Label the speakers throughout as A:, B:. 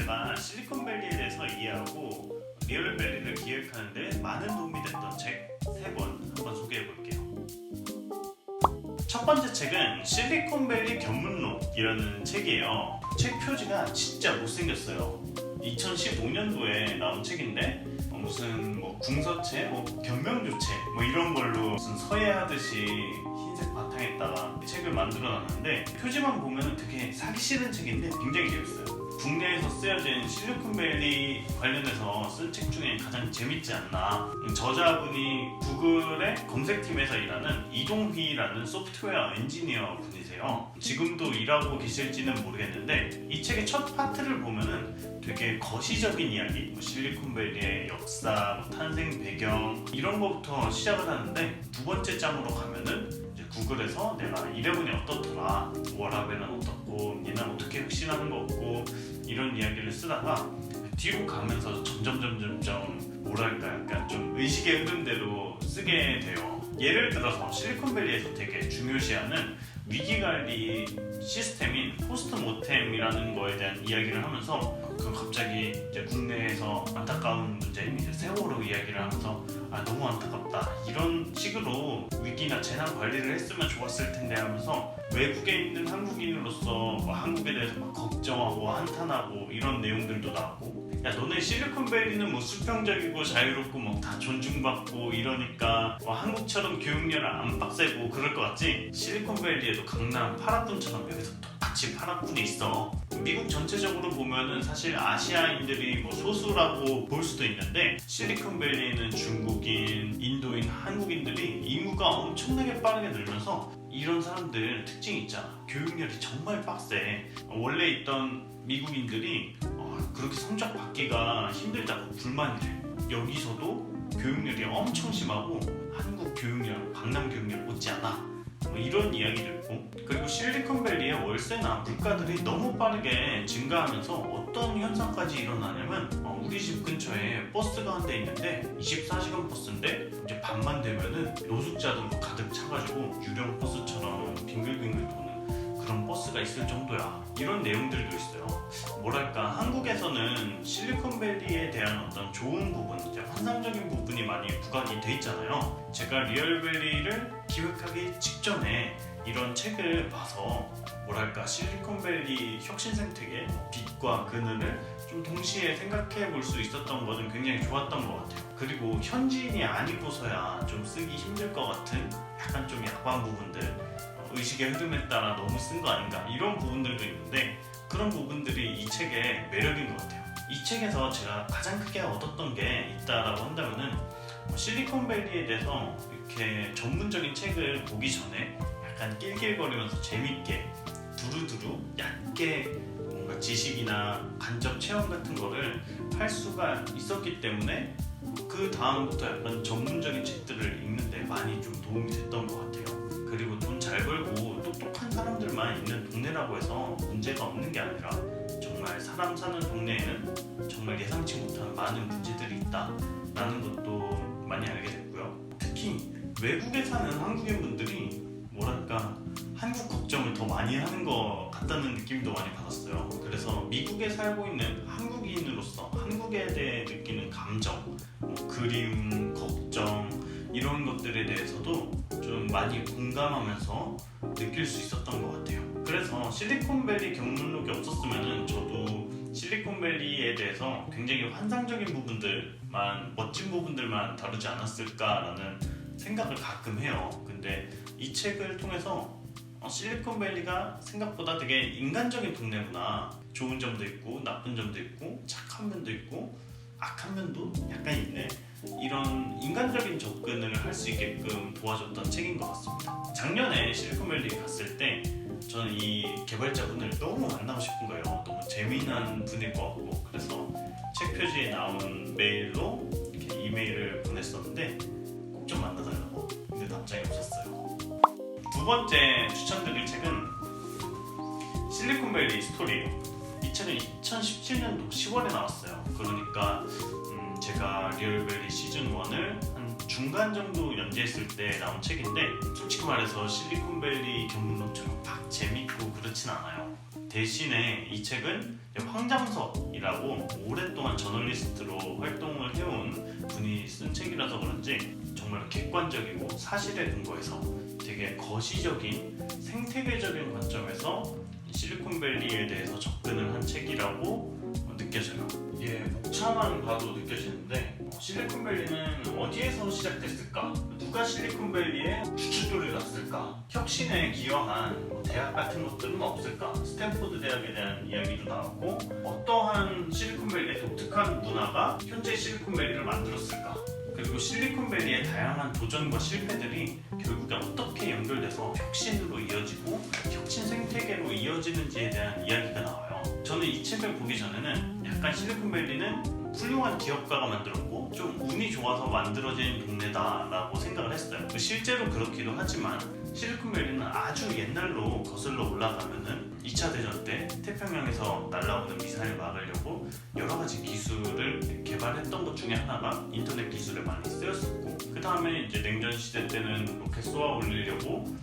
A: 제가 실리콘밸리에 대해서 이해하고 리얼밸리를 기획하는 데 많은 도움이 됐던 책 3권 한번 소개해 볼게요. 첫 번째 책은 실리콘밸리 견문록이라는 책이에요. 책 표지가 진짜 못생겼어요. 2015년도에 나온 책인데 무슨 궁서체, 견명조체 이런 걸로 무슨 서예하듯이 흰색 바탕에다가 책을 만들어놨는데 표지만 보면 되게 사기 싫은 책인데 굉장히 재밌어요. 국내에서 쓰여진 실리콘밸리 관련해서 쓴 책 중에 가장 재밌지 않나. 저자분이 구글의 검색팀에서 일하는 이동휘라는 소프트웨어 엔지니어 분이세요. 지금도 일하고 계실지는 모르겠는데 이 책의 첫 파트를 보면은 되게 거시적인 이야기, 실리콘밸리의 역사, 탄생 배경 이런 거부터 시작을 하는데 두 번째 장으로 가면은 이제 구글에서 내가 일해보니 어떻더라, 워라벨은 어떻고 얘는 어떻게 혁신하는 거 없고 이런 이야기를 쓰다가 뒤로 가면서 점점 뭐랄까 약간 좀 의식의 흐름대로 쓰게 돼요. 예를 들어서 실리콘밸리에서 되게 중요시하는 위기관리 시스템인 포스트모템이라는 거에 대한 이야기를 하면서 갑자기 이제 국내에서 안타까운 문제인 이제 세월호 이야기를 하면서 너무 안타깝다 이런 식으로 위기나 재난 관리를 했으면 좋았을 텐데 하면서 외국에 있는 한국인으로서 한국에 대해서 막 걱정하고 한탄하고 이런 내용들도 나오고, 야 너네 실리콘밸리는 수평적이고 자유롭고 다 존중받고 이러니까 한국처럼 교육열 안 빡세고 그럴 것 같지? 실리콘밸리에도 강남 파라군처럼 여기서 똑같이 파라군이 있어. 미국 전체적으로 보면은 사실 아시아인들이 소수라고 볼 수도 있는데 실리콘밸리에는 중국인, 인도인, 한국인들이 인구가 엄청나게 빠르게 늘면서 이런 사람들 특징이 있잖아. 교육열이 정말 빡세. 원래 있던 미국인들이 그렇게 성적 받기가 힘들다고 불만이래. 여기서도 교육열이 엄청 심하고 한국 교육열, 강남 교육열 못지않아. 이런 이야기도 있고, 그리고 실리콘밸리의 월세나 물가들이 너무 빠르게 증가하면서 어떤 현상까지 일어나냐면 우리 집 근처에 버스가 한 대 있는데 24시간 버스인데 이제 밤만 되면은 노숙자들로 가득 차가지고 유령 버스처럼 빙글빙글 도는 그런 버스가 있을 정도야. 이런 내용들도 있어요. 뭐랄까 한국에서는 실리콘밸리에 대한 어떤 좋은 부분, 이제 환상적인 부분이 많이 부각이 돼 있잖아요. 제가 리얼밸리를 기획하기 직전에 이런 책을 봐서 뭐랄까 실리콘밸리 혁신 생태계 빛과 그늘을 좀 동시에 생각해 볼 수 있었던 것은 굉장히 좋았던 것 같아요. 그리고 현지인이 아니고서야 좀 쓰기 힘들 것 같은 약간 좀 야한 부분들, 의식의 흐름에 따라 너무 쓴 거 아닌가 이런 부분들도 있는데 그런 부분들이 이 책의 매력인 것 같아요. 이 책에서 제가 가장 크게 얻었던 게 있다라고 한다면은 실리콘밸리에 대해서 이렇게 전문적인 책을 보기 전에 약간 낄낄거리면서 재밌게 두루두루 얇게 뭔가 지식이나 간접 체험 같은 거를 할 수가 있었기 때문에 그 다음부터 약간 전문적인 책들을 읽는데 많이 좀 도움이 됐던 것 같아요. 그리고 돈 잘 벌고 똑똑한 사람들만 있는 동네라고 해서 문제가 없는 게 아니라 정말 사람 사는 동네에는 정말 예상치 못한 많은 문제들이 있다라는 것도 많이 알게 됐고요. 특히 외국에 사는 한국인분들이 뭐랄까 한국 걱정을 더 많이 하는 것 같다는 느낌도 많이 받았어요. 그래서 미국에 살고 있는 한국인으로서 한국에 대해 느끼는 감정, 그리움, 걱정 이런 것들에 대해서도 좀 많이 공감하면서 느낄 수 있었던 것 같아요. 그래서 실리콘밸리 견문록이 없었으면 저도 실리콘밸리에 대해서 굉장히 환상적인 부분들만, 멋진 부분들만 다루지 않았을까라는 생각을 가끔 해요. 근데 이 책을 통해서 실리콘밸리가 생각보다 되게 인간적인 동네구나. 좋은 점도 있고 나쁜 점도 있고 착한 면도 있고 악한 면도 약간 있네. 이런 인간적인 접근을 할 수 있게끔 도와줬던 책인 것 같습니다. 작년에 실리콘밸리 갔을 때 저는 이 개발자분을 너무 만나고 싶은 거예요. 너무 재미난 분일 것 같고, 그래서 책 표지에 나온 메일로 이렇게 이메일을 보냈었는데 꼭 좀 만나달라고. 근데 답장이 없었어요. 두 번째 추천드릴 책은 실리콘밸리 스토리예요. 이 책은 2017년도 10월에 나왔어요. 그러니까 제가 리얼밸리 시즌1을 한 중간 정도 연재했을 때 나온 책인데 솔직히 말해서 실리콘밸리 견문록처럼 막 재밌고 그렇진 않아요. 대신에 이 책은 황장석이라고 오랫동안 저널리스트로 활동을 해온 분이 쓴 책이라서 그런지 정말 객관적이고 사실에 근거해서 되게 거시적인 생태계적인 관점에서 실리콘밸리에 대해서 접근을 한 책이라고 느껴져요. 이게 목차만 봐도 느껴지는데 실리콘밸리는 어디에서 시작됐을까? 누가 실리콘밸리에 주춧돌이 났을까? 혁신에 기여한 대학 같은 것들은 없을까? 스탠포드 대학에 대한 이야기도 나왔고 어떠한 실리콘밸리의 독특한 문화가 현재 실리콘밸리를 만들었을까? 그리고 실리콘밸리의 다양한 도전과 실패들이 결국에 어떻게 연결돼서 혁신으로 이어지고 혁신 생태계로 이어지는지에 대한 이야기가 나와요. 저는 이 책을 보기 전에는 약간 실리콘밸리는 훌륭한 기업가가 만들었고 좀 운이 좋아서 만들어진 동네다라고 생각을 했어요. 실제로 그렇기도 하지만 실리콘밸리는 아주 옛날로 거슬러 올라가면은 2차 대전 때 태평양에서 날아오는 미사일 막으려고 여러 가지 기술을 개발했던 것 중에 하나가 인터넷 기술에 많이 쓰였었고, 그 다음에 이제 냉전 시대 때는 로켓 쏘아 올리려고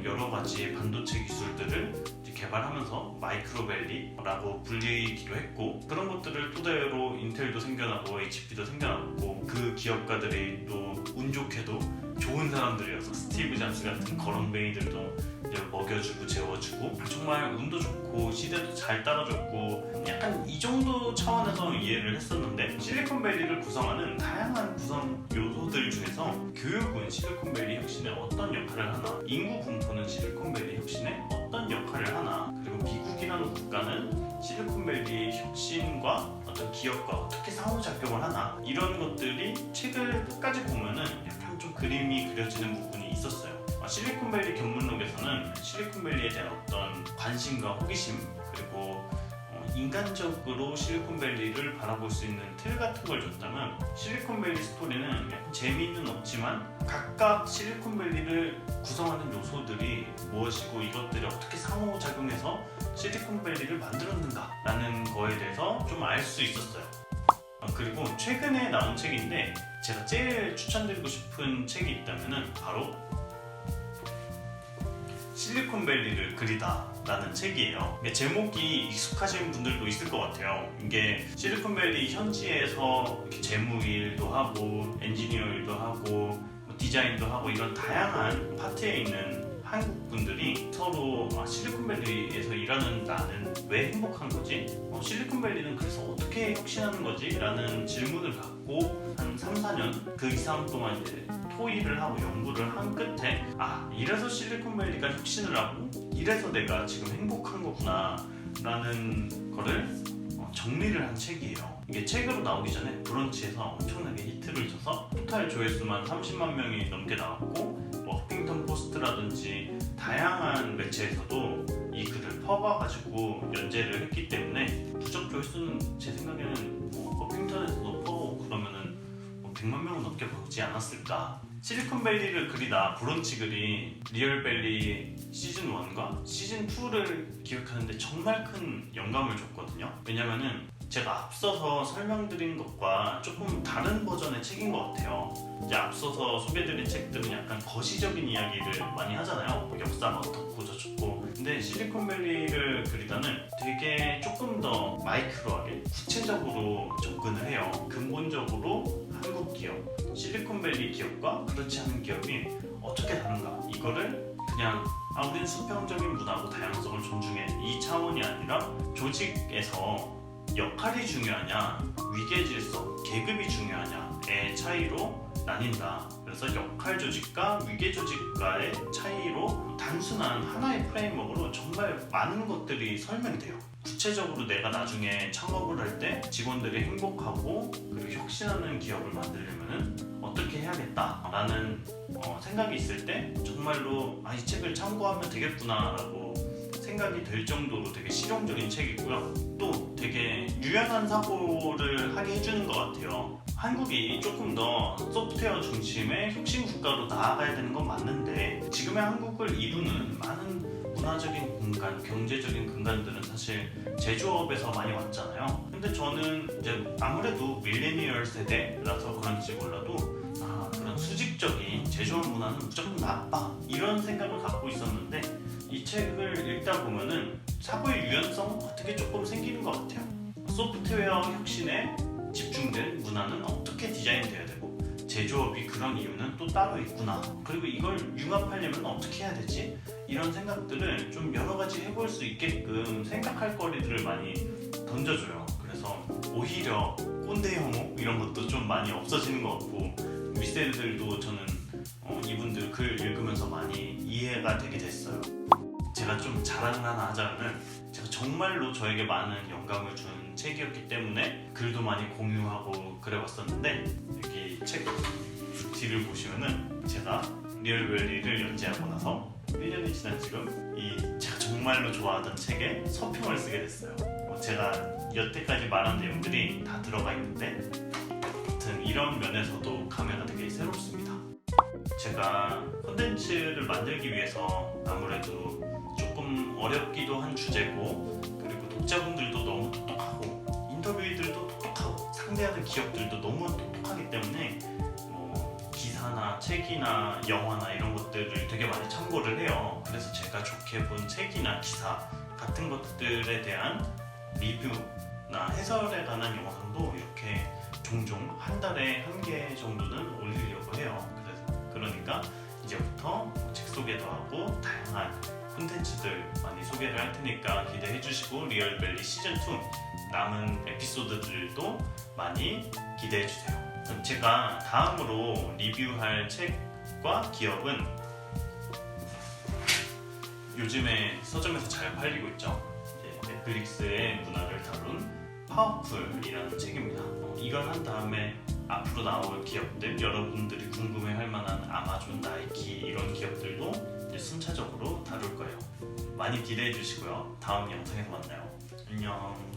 A: 여러 가지 반도체 기술들을 개발하면서 마이크로밸리라고 불리기도 했고, 그런 것들을 토대로 인텔도 생겨나고 HP도 생겨났고, 그 기업가들이 또 운 좋게도 좋은 사람들이어서 스티브 잡스 같은 거렁뱅이들도 이제 먹여주고 재워주고 정말 운도 좋고 시대도 잘 따라줬고 약간 이 정도 차원에서 이해를 했었는데, 실리콘밸리를 구성하는 다양한 구성 요소들 중에서 교육은 실리콘밸리 혁신에 어떤 역할을 하나, 인구 분포는 실리콘밸리 혁신에 어떤 역할을 하나, 그리고 미국이라는 국가는 실리콘밸리 혁신과 어떤 기업과 어떻게 상호작용을 하나, 이런 것들이 책을 끝까지 보면은 약간 좀 그림이 그려지는 부분이 있었어요. 실리콘밸리 견문록에서는 실리콘밸리에 대한 어떤 관심과 호기심, 그리고 인간적으로 실리콘밸리를 바라볼 수 있는 틀 같은 걸 줬다면, 실리콘밸리 스토리는 약간 재미는 없지만 각각 실리콘밸리를 구성하는 요소들이 무엇이고 이것들이 어떻게 상호작용해서 실리콘밸리를 만들었는가 라는 거에 대해서 좀 알 수 있었어요. 그리고 최근에 나온 책인데 제가 제일 추천드리고 싶은 책이 있다면 바로 실리콘밸리를 그리다 라는 책이에요. 제목이 익숙하신 분들도 있을 것 같아요. 이게 실리콘밸리 현지에서 이렇게 재무일도 하고 엔지니어 일도 하고 디자인도 하고 이런 다양한 파트에 있는 한국 분들이 서로 실리콘밸리에서 일하는 나는 왜 행복한 거지? 실리콘밸리는 그래서 어떻게 혁신하는 거지? 라는 질문을 갖고 한 3, 4년 그 이상 동안 이제 토의를 하고 연구를 한 끝에 이래서 실리콘밸리가 혁신을 하고 이래서 내가 지금 행복한 거구나 라는 거를 정리를 한 책이에요. 이게 책으로 나오기 전에 브런치에서 엄청나게 히트를 쳐서 토탈 조회수만 30만 명이 넘게 나왔고 워킹턴 포스트라든지 다양한 매체에서도 이 글을 퍼봐가지고 연재를 했기 때문에 누적 조회수는 제 생각에는 워킹턴에서도 퍼보고 그러면은 100만 명은 넘게 보지 않았을까. 실리콘밸리를 그리다 브런치 글이 리얼밸리 시즌 1과 시즌 2를 기획하는데 정말 큰 영감을 줬거든요. 왜냐면은 제가 앞서서 설명드린 것과 조금 다른 버전의 책인 것 같아요. 이제 앞서서 소개드린 책들은 약간 거시적인 이야기를 많이 하잖아요. 역사가 어떻고 저쩌고. 근데 실리콘밸리를 그리다는 되게 조금 더 마이크로하게 구체적으로 접근을 해요. 근본적으로 한국 기업, 실리콘밸리 기업과 그렇지 않은 기업이 어떻게 다른가, 이거를 그냥 우리는 수평적인 문화고 다양성을 존중해, 이 차원이 아니라 조직에서 역할이 중요하냐, 위계질서, 계급이 중요하냐의 차이로 나뉜다. 그래서 역할 조직과 위계 조직과의 차이로 단순한 하나의 프레임워크로 정말 많은 것들이 설명이 돼요. 구체적으로 내가 나중에 창업을 할 때 직원들이 행복하고 그리고 혁신하는 기업을 만들려면 어떻게 해야겠다라는 생각이 있을 때 정말로 이 책을 참고하면 되겠구나라고 생각이 될 정도로 되게 실용적인 책이고요. 또 되게 유연한 사고를 하게 해주는 것 같아요. 한국이 조금 더 소프트웨어 중심의 혁신 국가로 나아가야 되는 건 맞는데, 지금의 한국을 이루는 많은 문화적인 공간, 경제적인 공간들은 사실 제조업에서 많이 왔잖아요. 근데 저는 이제 아무래도 밀레니얼 세대라서 그런지 몰라도 그런 수직적인 제조업 문화는 무조건 나빠, 이런 생각을 갖고 있었는데 이 책을 읽다 보면은 사고의 유연성 같은 게 조금 생기는 것 같아요. 소프트웨어 혁신에 집중된 문화는 어떻게 디자인되어야 되고 제조업이 그런 이유는 또 따로 있구나. 그리고 이걸 융합하려면 어떻게 해야 되지? 이런 생각들을 좀 여러 가지 해볼 수 있게끔 생각할 거리들을 많이 던져줘요. 그래서 오히려 꼰대 혐오 이런 것도 좀 많이 없어지는 것 같고 윗세대들도 저는 이분들 글 읽으면서 많이 이해가 되게 됐어요. 제가 좀 자랑을 하나 하자면 제가 정말로 저에게 많은 영감을 준 책이었기 때문에 글도 많이 공유하고 그래왔었는데 여기 책 뒤를 보시면은 제가 리얼밸리를 연재하고 나서 1년이 지난 지금 이 제가 정말로 좋아하던 책에 서평을 쓰게 됐어요. 제가 여태까지 말한 내용들이 다 들어가 있는데 아무튼 이런 면에서도 감회가 되게 새롭습니다. 제가 콘텐츠를 만들기 위해서 아무래도 조금 어렵기도 한 주제고 그리고 독자분들도 너무 똑똑하고 인터뷰들도 똑똑하고 상대하는 기업들도 너무 똑똑하기 때문에 기사나 책이나 영화나 이런 것들을 되게 많이 참고를 해요. 그래서 제가 좋게 본 책이나 기사 같은 것들에 대한 리뷰나 해설에 관한 영상도 이렇게 종종 한 달에 1개 정도는 올리려고 해요. 그러니까 이제부터 책 소개도 하고 다양한 콘텐츠들 많이 소개를 할 테니까 기대해 주시고 리얼밸리 시즌2 남은 에피소드들도 많이 기대해 주세요. 제가 다음으로 리뷰할 책과 기업은 요즘에 서점에서 잘 팔리고 있죠. 넷플릭스의 문화를 다룬 파워풀이라는 책입니다. 이걸 한 다음에 앞으로 나올 기업들, 여러분들이 궁금해할 만한 아마존, 나이키 이런 기업들도 이제 순차적으로 다룰 거예요. 많이 기대해 주시고요. 다음 영상에서 만나요. 안녕.